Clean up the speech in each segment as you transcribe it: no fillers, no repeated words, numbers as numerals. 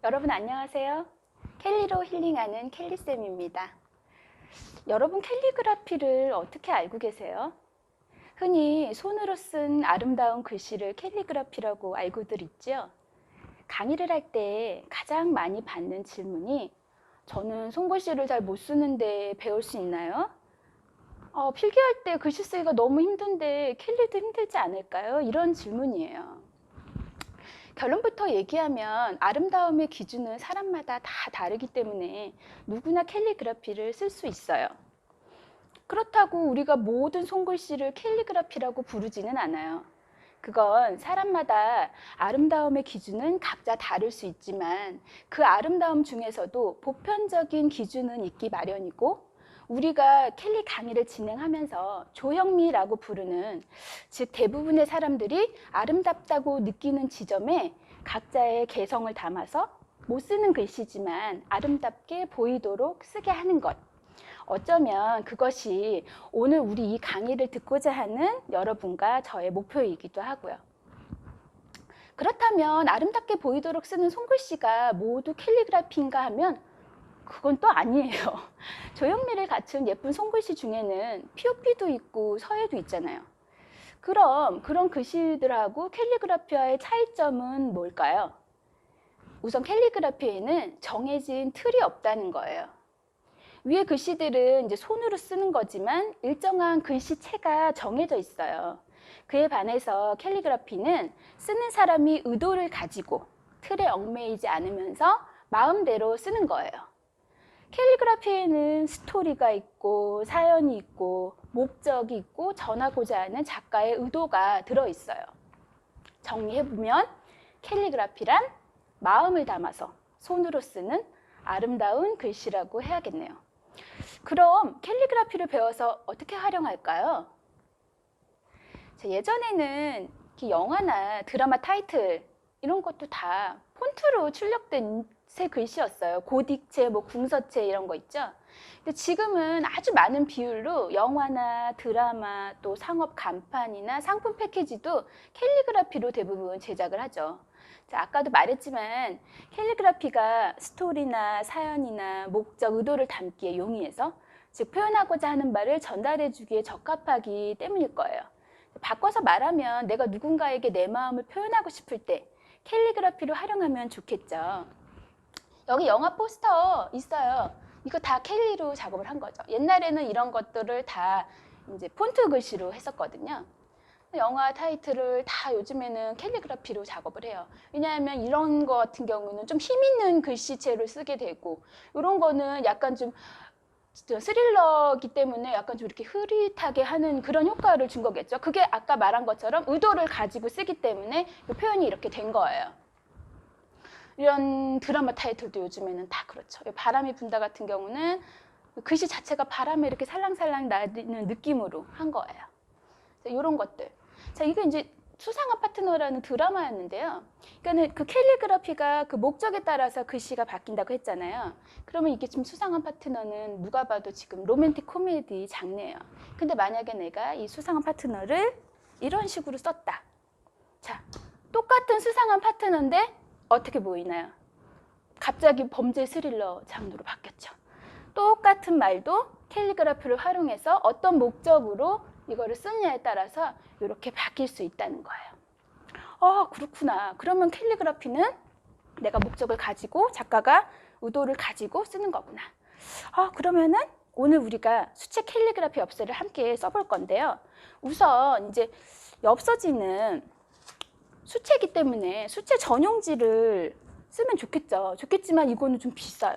여러분 안녕하세요. 캘리로 힐링하는 캘리쌤입니다. 여러분 캘리그라피를 어떻게 알고 계세요? 흔히 손으로 쓴 아름다운 글씨를 캘리그라피라고 알고들 있죠? 강의를 할 때 가장 많이 받는 질문이 저는 손글씨를 잘 못 쓰는데 배울 수 있나요? 필기할 때 글씨 쓰기가 너무 힘든데 캘리도 힘들지 않을까요? 이런 질문이에요. 결론부터 얘기하면 아름다움의 기준은 사람마다 다 다르기 때문에 누구나 캘리그라피를 쓸 수 있어요. 그렇다고 우리가 모든 손글씨를 캘리그라피라고 부르지는 않아요. 그건 사람마다 아름다움의 기준은 각자 다를 수 있지만 그 아름다움 중에서도 보편적인 기준은 있기 마련이고, 우리가 캘리 강의를 진행하면서 조형미라고 부르는, 즉 대부분의 사람들이 아름답다고 느끼는 지점에 각자의 개성을 담아서 못 쓰는 글씨지만 아름답게 보이도록 쓰게 하는 것, 어쩌면 그것이 오늘 우리 이 강의를 듣고자 하는 여러분과 저의 목표이기도 하고요. 그렇다면 아름답게 보이도록 쓰는 손글씨가 모두 캘리그라피인가 하면 그건 또 아니에요. 조형미를 갖춘 예쁜 손글씨 중에는 POP도 있고 서예도 있잖아요. 그럼 그런 글씨들하고 캘리그라피와의 차이점은 뭘까요? 우선 캘리그라피에는 정해진 틀이 없다는 거예요. 위에 글씨들은 이제 손으로 쓰는 거지만 일정한 글씨체가 정해져 있어요. 그에 반해서 캘리그라피는 쓰는 사람이 의도를 가지고 틀에 얽매이지 않으면서 마음대로 쓰는 거예요. 캘리그라피에는 스토리가 있고 사연이 있고 목적이 있고 전하고자 하는 작가의 의도가 들어있어요. 정리해보면 캘리그라피란 마음을 담아서 손으로 쓰는 아름다운 글씨라고 해야겠네요. 그럼 캘리그라피를 배워서 어떻게 활용할까요? 예전에는 영화나 드라마 타이틀 이런 것도 다 폰트로 출력된 새 글씨였어요. 고딕체, 궁서체 이런 거 있죠. 근데 지금은 아주 많은 비율로 영화나 드라마, 또 상업 간판이나 상품 패키지도 캘리그라피로 대부분 제작을 하죠. 자, 아까도 말했지만 캘리그라피가 스토리나 사연이나 목적, 의도를 담기에 용이해서, 즉 표현하고자 하는 말을 전달해 주기에 적합하기 때문일 거예요. 바꿔서 말하면 내가 누군가에게 내 마음을 표현하고 싶을 때 캘리그라피를 활용하면 좋겠죠. 여기 영화 포스터 있어요. 이거 다 캘리로 작업을 한 거죠. 옛날에는 이런 것들을 다 이제 폰트 글씨로 했었거든요. 영화 타이틀을 다 요즘에는 캘리그라피로 작업을 해요. 왜냐하면 이런 거 같은 경우는 좀 힘 있는 글씨체를 쓰게 되고, 이런 거는 약간 좀 스릴러이기 때문에 약간 좀 이렇게 흐릿하게 하는 그런 효과를 준 거겠죠. 그게 아까 말한 것처럼 의도를 가지고 쓰기 때문에 이 표현이 이렇게 된 거예요. 이런 드라마 타이틀도 요즘에는 다 그렇죠. 바람이 분다 같은 경우는 글씨 자체가 바람에 이렇게 살랑살랑 나는 느낌으로 한 거예요. 이런 것들. 자, 이게 이제 수상한 파트너라는 드라마였는데요. 그러니까 그 캘리그라피가 그 목적에 따라서 글씨가 바뀐다고 했잖아요. 그러면 이게 지금 수상한 파트너는 누가 봐도 지금 로맨틱 코미디 장르예요. 근데 만약에 내가 이 수상한 파트너를 이런 식으로 썼다. 자, 똑같은 수상한 파트너인데 어떻게 보이나요? 갑자기 범죄 스릴러 장르로 바뀌었죠. 똑같은 말도 캘리그라피를 활용해서 어떤 목적으로 이거를 쓰느냐에 따라서 이렇게 바뀔 수 있다는 거예요. 그렇구나. 그러면 캘리그라피는 내가 목적을 가지고 작가가 의도를 가지고 쓰는 거구나. 그러면은 오늘 우리가 수채 캘리그라피 엽서를 함께 써볼 건데요. 우선 이제 엽서지는 수채이기 때문에 수채 전용지를 쓰면 좋겠지만 이거는 좀 비싸요.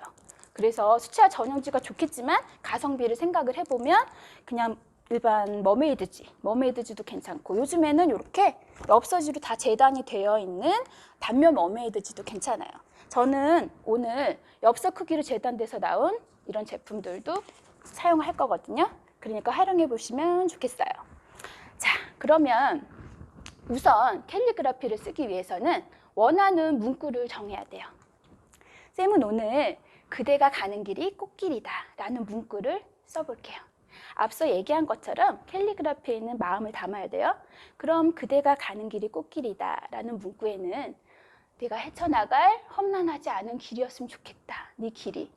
그래서 수채화 전용지가 좋겠지만 가성비를 생각을 해보면 그냥 일반 머메이드지도 괜찮고, 요즘에는 이렇게 엽서지로 다 재단이 되어 있는 단면 머메이드지도 괜찮아요. 저는 오늘 엽서 크기로 재단돼서 나온 이런 제품들도 사용할 거거든요. 그러니까 활용해 보시면 좋겠어요. 자, 그러면 우선 캘리그라피를 쓰기 위해서는 원하는 문구를 정해야 돼요. 쌤은 오늘 그대가 가는 길이 꽃길이다 라는 문구를 써볼게요. 앞서 얘기한 것처럼 캘리그라피에는 마음을 담아야 돼요. 그럼 그대가 가는 길이 꽃길이다 라는 문구에는 내가 헤쳐나갈 험난하지 않은 길이었으면 좋겠다. 네 길이.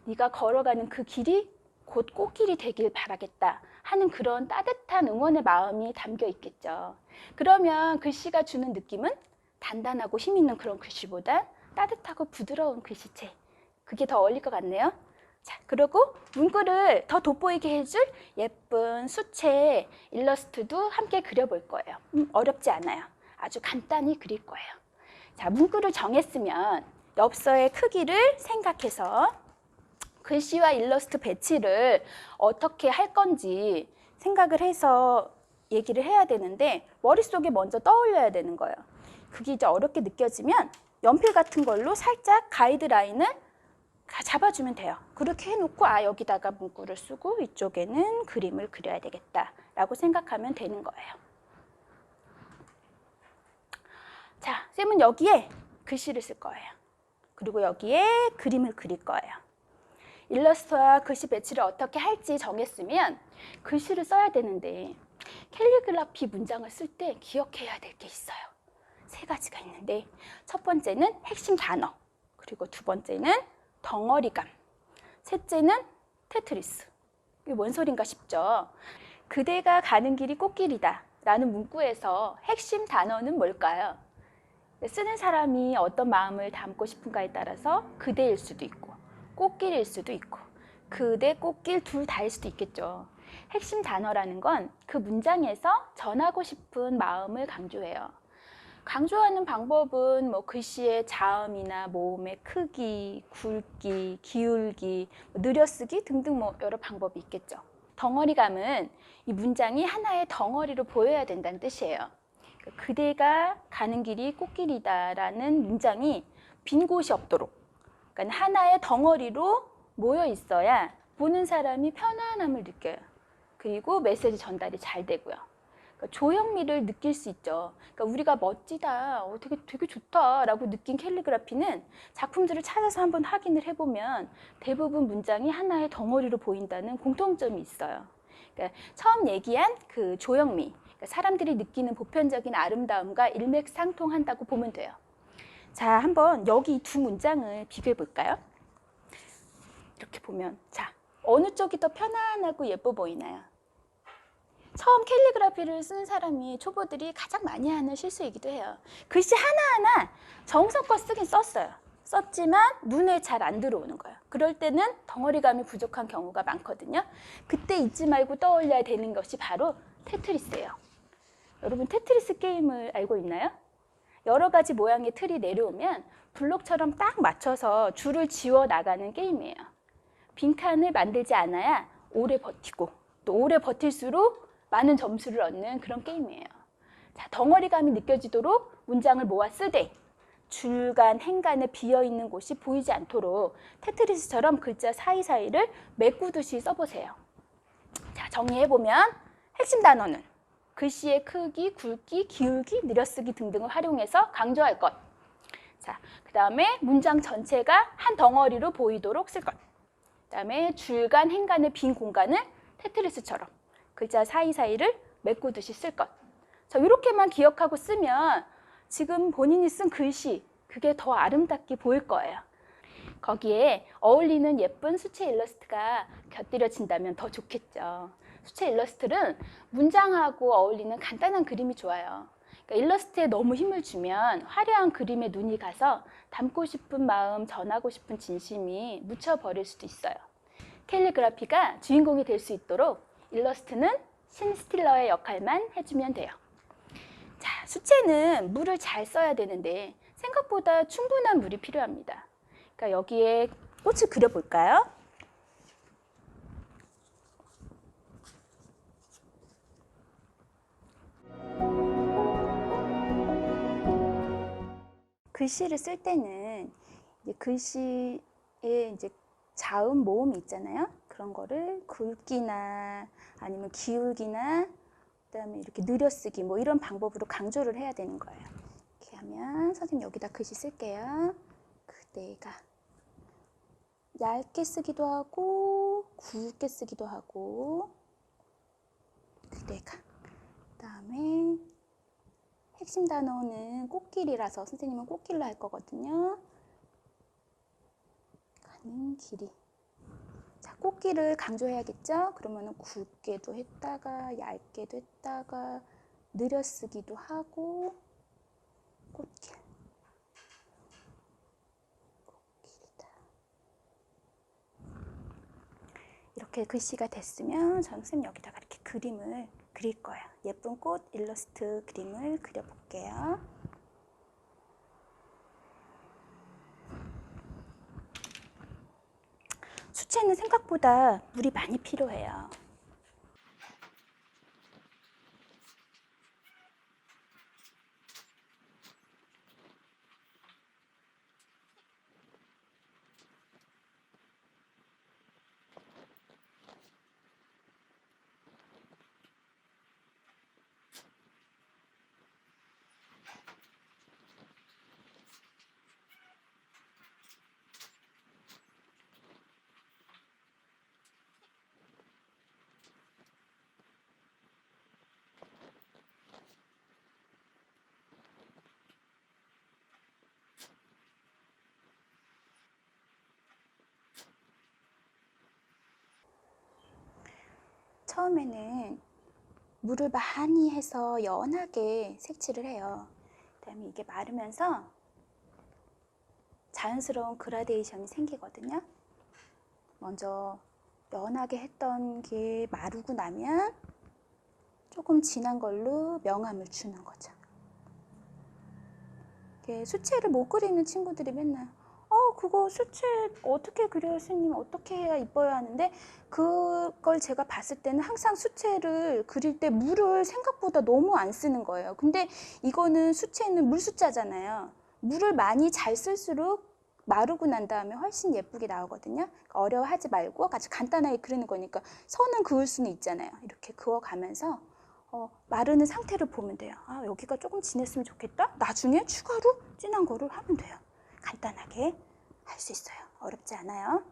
네가 걸어가는 그 길이 곧 꽃길이 되길 바라겠다 하는 그런 따뜻한 응원의 마음이 담겨 있겠죠. 그러면 글씨가 주는 느낌은 단단하고 힘 있는 그런 글씨보다 따뜻하고 부드러운 글씨체. 그게 더 어울릴 것 같네요. 자, 그리고 문구를 더 돋보이게 해줄 예쁜 수채 일러스트도 함께 그려볼 거예요. 어렵지 않아요. 아주 간단히 그릴 거예요. 자, 문구를 정했으면 엽서의 크기를 생각해서 글씨와 일러스트 배치를 어떻게 할 건지 생각을 해서 얘기를 해야 되는데 머릿속에 먼저 떠올려야 되는 거예요. 그게 이제 어렵게 느껴지면 연필 같은 걸로 살짝 가이드라인을 잡아주면 돼요. 그렇게 해놓고 여기다가 문구를 쓰고 이쪽에는 그림을 그려야 되겠다라고 생각하면 되는 거예요. 자, 쌤은 여기에 글씨를 쓸 거예요. 그리고 여기에 그림을 그릴 거예요. 일러스트와 글씨 배치를 어떻게 할지 정했으면 글씨를 써야 되는데 캘리그라피 문장을 쓸 때 기억해야 될 게 있어요. 3가지가 있는데 첫 번째는 핵심 단어, 그리고 두 번째는 덩어리감, 셋째는 테트리스. 이게 뭔 소린가 싶죠? 그대가 가는 길이 꽃길이다 라는 문구에서 핵심 단어는 뭘까요? 쓰는 사람이 어떤 마음을 담고 싶은가에 따라서 그대일 수도 있고 꽃길일 수도 있고 그대, 꽃길 둘 다일 수도 있겠죠. 핵심 단어라는 건 그 문장에서 전하고 싶은 마음을 강조해요. 강조하는 방법은 글씨의 자음이나 모음의 크기, 굵기, 기울기, 느려쓰기 등등 여러 방법이 있겠죠. 덩어리감은 이 문장이 하나의 덩어리로 보여야 된다는 뜻이에요. 그대가 가는 길이 꽃길이다라는 문장이 빈 곳이 없도록, 그러니까 하나의 덩어리로 모여 있어야 보는 사람이 편안함을 느껴요. 그리고 메시지 전달이 잘 되고요. 그러니까 조형미를 느낄 수 있죠. 그러니까 우리가 멋지다, 되게 좋다라고 느낀 캘리그라피는 작품들을 찾아서 한번 확인을 해보면 대부분 문장이 하나의 덩어리로 보인다는 공통점이 있어요. 그러니까 처음 얘기한 그 조형미, 그러니까 사람들이 느끼는 보편적인 아름다움과 일맥상통한다고 보면 돼요. 자, 한번 여기 두 문장을 비교해 볼까요? 이렇게 보면, 자, 어느 쪽이 더 편안하고 예뻐 보이나요? 처음 캘리그라피를 쓰는 사람이 초보들이 가장 많이 하는 실수이기도 해요. 글씨 하나하나 정성껏 쓰긴 썼어요. 썼지만 눈에 잘 안 들어오는 거예요. 그럴 때는 덩어리감이 부족한 경우가 많거든요. 그때 잊지 말고 떠올려야 되는 것이 바로 테트리스예요. 여러분 테트리스 게임을 알고 있나요? 여러 가지 모양의 틀이 내려오면 블록처럼 딱 맞춰서 줄을 지워 나가는 게임이에요. 빈칸을 만들지 않아야 오래 버티고 또 오래 버틸수록 많은 점수를 얻는 그런 게임이에요. 자, 덩어리감이 느껴지도록 문장을 모아 쓰되 줄간, 행간에 비어있는 곳이 보이지 않도록 테트리스처럼 글자 사이사이를 메꾸듯이 써보세요. 자, 정리해보면 핵심 단어는 글씨의 크기, 굵기, 기울기, 느려쓰기 등등을 활용해서 강조할 것. 자, 그 다음에 문장 전체가 한 덩어리로 보이도록 쓸 것. 그 다음에 줄간, 행간의 빈 공간을 테트리스처럼 글자 사이사이를 메꾸듯이 쓸 것. 자, 이렇게만 기억하고 쓰면 지금 본인이 쓴 글씨, 그게 더 아름답게 보일 거예요. 거기에 어울리는 예쁜 수채 일러스트가 곁들여진다면 더 좋겠죠. 수채 일러스트는 문장하고 어울리는 간단한 그림이 좋아요. 그러니까 일러스트에 너무 힘을 주면 화려한 그림에 눈이 가서 담고 싶은 마음, 전하고 싶은 진심이 묻혀버릴 수도 있어요. 캘리그라피가 주인공이 될 수 있도록 일러스트는 신스틸러의 역할만 해주면 돼요. 자, 수채는 물을 잘 써야 되는데 생각보다 충분한 물이 필요합니다. 그러니까 여기에 꽃을 그려볼까요? 글씨를 쓸 때는 글씨에 이제 자음, 모음이 있잖아요. 그런 거를 굵기나 아니면 기울기나 그다음에 이렇게 느려쓰기 이런 방법으로 강조를 해야 되는 거예요. 이렇게 하면 선생님 여기다 글씨 쓸게요. 그대가 얇게 쓰기도 하고 굵게 쓰기도 하고 그대가 그다음에 핵심 단어는 꽃길이라서 선생님은 꽃길로 할 거거든요. 가는 길이. 자, 꽃길을 강조해야겠죠? 그러면 굵게도 했다가 얇게도 했다가 느려쓰기도 하고 꽃길. 꽃길이다. 이렇게 글씨가 됐으면 저는 선생님 여기다가 이렇게 그림을 그릴 거예요. 예쁜 꽃 일러스트 그림을 그려볼게요. 수채는 생각보다 물이 많이 필요해요. 처음에는 물을 많이 해서 연하게 색칠을 해요. 그다음에 이게 마르면서 자연스러운 그라데이션이 생기거든요. 먼저 연하게 했던 게 마르고 나면 조금 진한 걸로 명암을 주는 거죠. 수채를 못 그리는 친구들이 맨날 그거 수채 어떻게 그려요 선생님? 어떻게 해야 이뻐요? 하는데 그걸 제가 봤을 때는 항상 수채를 그릴 때 물을 생각보다 너무 안 쓰는 거예요. 근데 이거는 수채는 물 숫자잖아요. 물을 많이 잘 쓸수록 마르고 난 다음에 훨씬 예쁘게 나오거든요. 그러니까 어려워하지 말고 아주 간단하게 그리는 거니까 선은 그을 수는 있잖아요. 이렇게 그어가면서 마르는 상태를 보면 돼요. 여기가 조금 진했으면 좋겠다. 나중에 추가로 진한 거를 하면 돼요. 간단하게 할 수 있어요. 어렵지 않아요.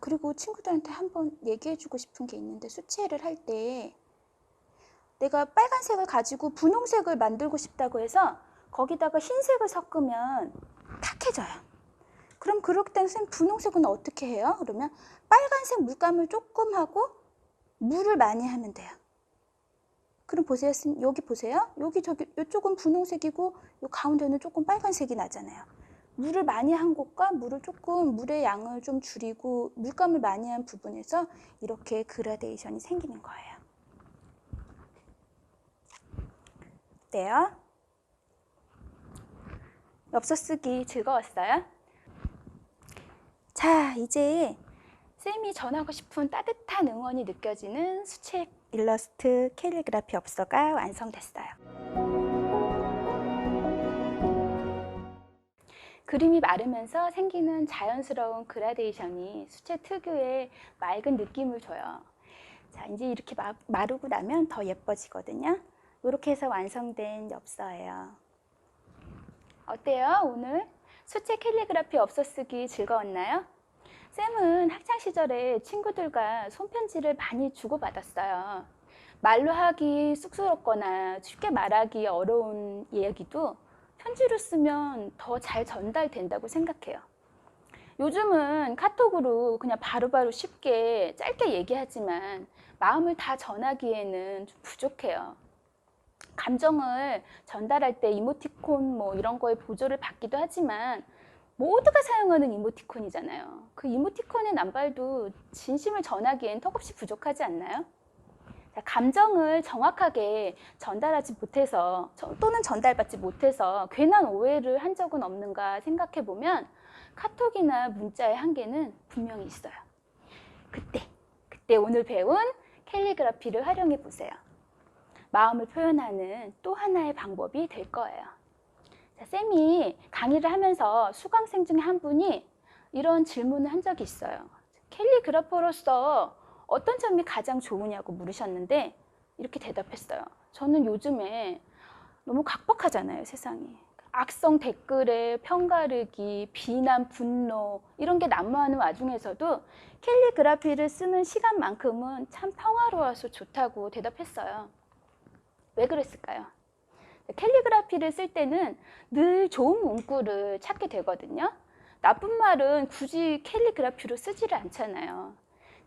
그리고 친구들한테 한번 얘기해주고 싶은 게 있는데 수채를 할 때 내가 빨간색을 가지고 분홍색을 만들고 싶다고 해서 거기다가 흰색을 섞으면 탁해져요. 그럼 그럴 때는 선생님 분홍색은 어떻게 해요? 그러면 빨간색 물감을 조금 하고 물을 많이 하면 돼요. 그럼 보세요. 여기 보세요. 여기 저기 이쪽은 분홍색이고 이 가운데는 조금 빨간색이 나잖아요. 물을 많이 한 곳과 물의 양을 좀 줄이고 물감을 많이 한 부분에서 이렇게 그라데이션이 생기는 거예요. 어때요? 엽서 쓰기 즐거웠어요? 자, 이제 쌤이 전하고 싶은 따뜻한 응원이 느껴지는 수채 일러스트 캘리그라피 엽서가 완성됐어요. 그림이 마르면서 생기는 자연스러운 그라데이션이 수채 특유의 맑은 느낌을 줘요. 자, 이제 이렇게 마르고 나면 더 예뻐지거든요. 이렇게 해서 완성된 엽서예요. 어때요? 오늘 수채 캘리그라피 엽서 쓰기 즐거웠나요? 쌤은 학창시절에 친구들과 손편지를 많이 주고받았어요. 말로 하기 쑥스럽거나 쉽게 말하기 어려운 이야기도 편지로 쓰면 더 잘 전달된다고 생각해요. 요즘은 카톡으로 그냥 바로바로 쉽게 짧게 얘기하지만 마음을 다 전하기에는 좀 부족해요. 감정을 전달할 때 이모티콘 뭐 이런 거에 보조를 받기도 하지만 모두가 사용하는 이모티콘이잖아요. 그 이모티콘의 남발도 진심을 전하기엔 턱없이 부족하지 않나요? 감정을 정확하게 전달하지 못해서 또는 전달받지 못해서 괜한 오해를 한 적은 없는가 생각해 보면 카톡이나 문자의 한계는 분명히 있어요. 그때 오늘 배운 캘리그라피를 활용해 보세요. 마음을 표현하는 또 하나의 방법이 될 거예요. 자, 쌤이 강의를 하면서 수강생 중에 한 분이 이런 질문을 한 적이 있어요. 캘리그라퍼로서 어떤 점이 가장 좋으냐고 물으셨는데 이렇게 대답했어요. 저는 요즘에 너무 각박하잖아요, 세상이. 악성 댓글에 편가르기, 비난, 분노 이런 게 난무하는 와중에서도 캘리그라피를 쓰는 시간만큼은 참 평화로워서 좋다고 대답했어요. 왜 그랬을까요? 캘리그라피를 쓸 때는 늘 좋은 문구를 찾게 되거든요. 나쁜 말은 굳이 캘리그라피로 쓰지를 않잖아요.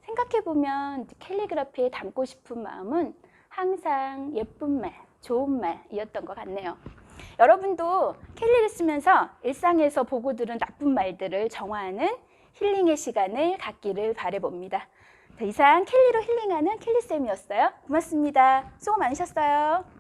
생각해보면 캘리그라피에 담고 싶은 마음은 항상 예쁜 말, 좋은 말이었던 것 같네요. 여러분도 캘리를 쓰면서 일상에서 보고 들은 나쁜 말들을 정화하는 힐링의 시간을 갖기를 바라봅니다. 이상 캘리로 힐링하는 캘리쌤이었어요. 고맙습니다. 수고 많으셨어요.